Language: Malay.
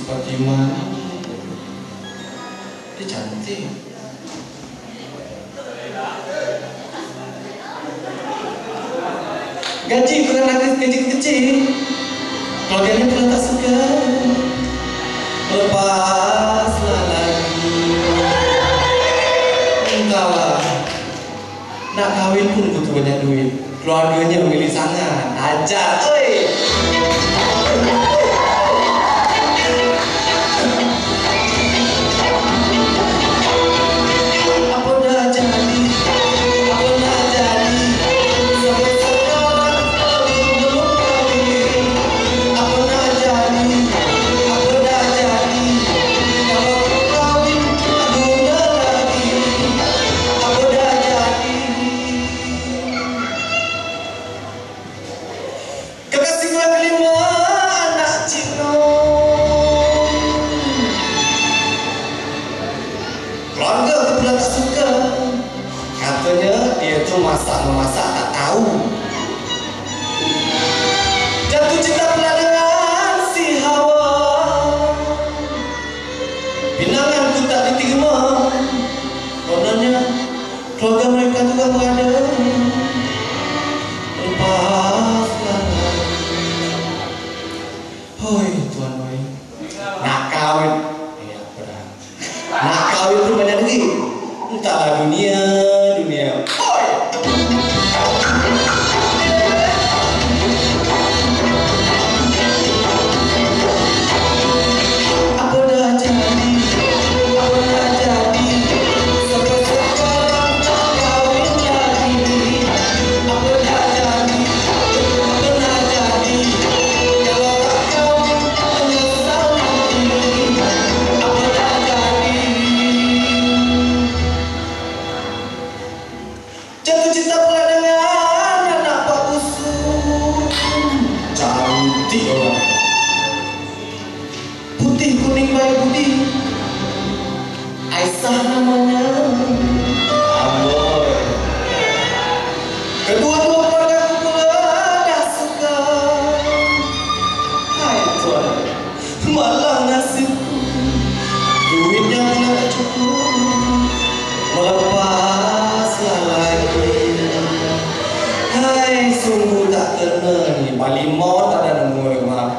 Fatimah dia cantik. Gaji kurang lagi, gaji kecil. Keluarganya pula tak suka. Lepaslah lagi. Entahlah. Nak kahwin pun butuh banyak duit. Keluarganya memilih sangat. Ajar, oi. Memasak tak tahu. Jatuh cinta pula dengan si Hawa. Pinanganku tak diterima. Kononnya keluarga mereka juga berada. Lepaslah lagi. Hoi tuan boy, nak kawin. Nak kawin pun banyak duit. Entahlah dunia. Jatuh cinta pula dengan anak Pak Busuk. Cantik orang. Putih kuning baik budi. Aisyah namanya. Amboi. Kedua-dua keluarga pula dah suka. Hai tuan, malah nasibku duitnya pula tak cukup. Melepaslah lagi. Hai, sungguh tak kena ni. Balik mau tak ada nombor rumah.